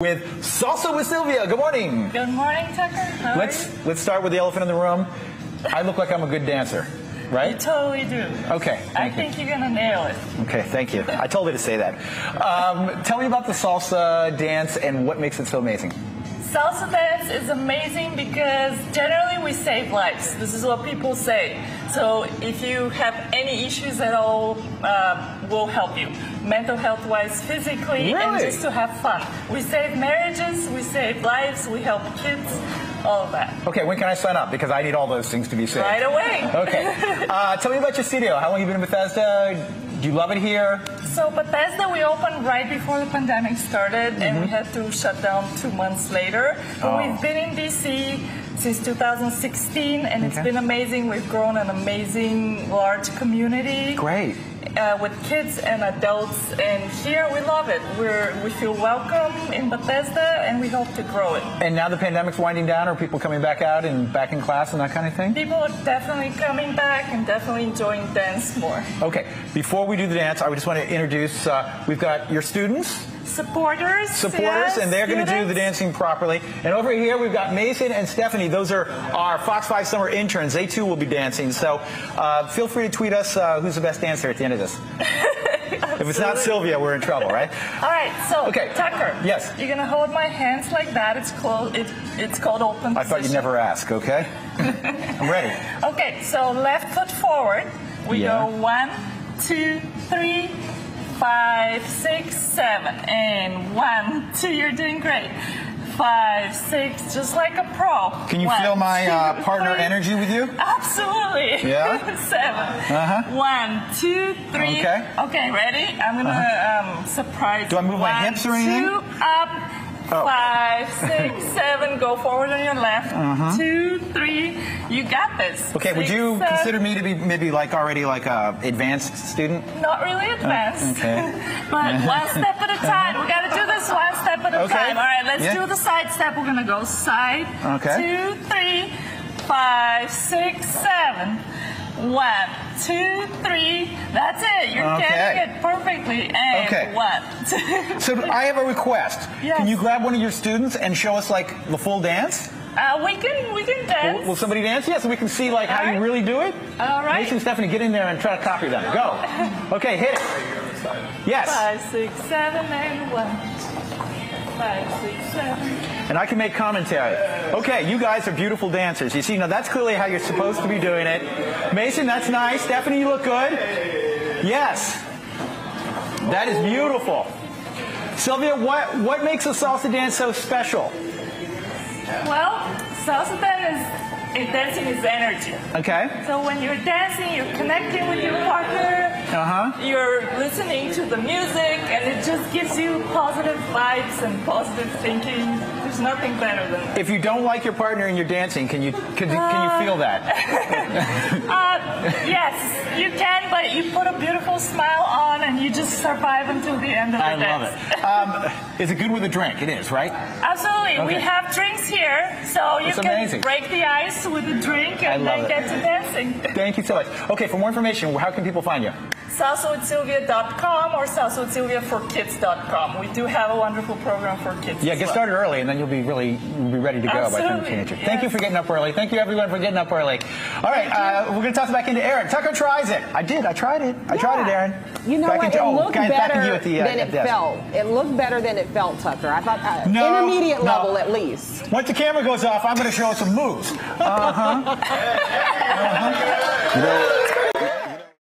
With Salsa with Silvia. Good morning. Good morning, Tucker. How are you? Let's start with the elephant in the room. I look like I'm a good dancer, right? You totally do. Okay. I think you're gonna nail it. Okay, thank you. I told her to say that. Tell me about the salsa dance and what makes it so amazing. Salsa dance is amazing because generally we save lives. This is what people say. So if you have any issues at all, we'll help you. Mental health wise, physically, and just to have fun. We save marriages, we save lives, we help kids, all of that. Okay, when can I sign up? Because I need all those things to be saved. Right away. Okay. Tell me about your studio. How long have you been in Bethesda? Do you love it here? So Bethesda, we opened right before the pandemic started, and we had to shut down 2 months later. But we've been in DC since 2016, and it's been amazing. We've grown an amazing, large community. Great. With kids and adults, and here we love it. We feel welcome in Bethesda, and we hope to grow it. And now the pandemic's winding down, are people coming back out and back in class and that kind of thing? People are definitely coming back and definitely enjoying dance more. Okay, before we do the dance, I just want to introduce, we've got your students. Supporters, yes, and they're going to do the dancing properly. And over here we've got Mason and Stephanie. Those are our Fox 5 summer interns. They too will be dancing. So feel free to tweet us who's the best dancer at the end of this. If it's not Silvia, we're in trouble, right? All right, so Tucker, yes, you're going to hold my hands like that. It's called open position. I thought you'd never ask, okay? I'm ready. Okay, so left foot forward. We go 1, 2, 3, 5, 6, 7, and 1, 2. You're doing great. 5, 6, just like a pro. Can you feel my partner energy with you? Absolutely. Yeah. 7. 1, 2, 3. Okay. Okay, ready? I'm gonna surprise. Do I move my hips or anything? 2, up. 5, 6, 7. Go forward on your left. 2, 3. You got this. Okay. 6, would you 7. consider me to be maybe like already like a advanced student? Not really advanced. Okay. But one step at a time. We got to do this one step at a time. All right. Let's do the side step. We're gonna go side. 2, 3, 5, 6, 7. 1, 2, 3. That's it. You're getting it perfectly. And 1, 2. So I have a request. Yes. Can you grab one of your students and show us like the full dance? We can dance. Will somebody dance? Yes, so we can see like how you really do it. All right. Mason and Stephanie, get in there and try to copy them. Go. Okay, hit it. Yes. 5, 6, 7, and 1. 5, 6, 7. And I can make commentary. Okay, you guys are beautiful dancers. You see, now that's clearly how you're supposed to be doing it. Mason, that's nice. Stephanie, you look good. Yes. That is beautiful. Silvia, what makes a salsa dance so special? Well, salsa dancing is energy. Okay. So when you're dancing, you're connecting with your partner. You're listening to the music, and it just gives you positive vibes and positive thinking. There's nothing better than that. If you don't like your partner and you're dancing, can you feel that? Yes, you can, but you put a beautiful smile on, and you just survive until the end of the dance. I love it. Is it good with a drink? It is, right? Absolutely. We have drinks here, so you can break the ice with a drink and then get to dancing. Thank you so much. Okay, for more information, how can people find you? SalsaWithSilvia.com or SalsaWithSilviaForKids.com. We do have a wonderful program for kids. Yeah, get started early, and then you'll be ready to go by the time you're teenager. Thank you for getting up early. Thank you, everyone, for getting up early. All right, we're going to toss it back into Aaron. Tucker tries it. I did. I tried it. I tried it, Aaron. You know what? It looked better than it felt. It looked better than it felt, Tucker. I thought intermediate level at least. Once the camera goes off, I'm going to show us some moves.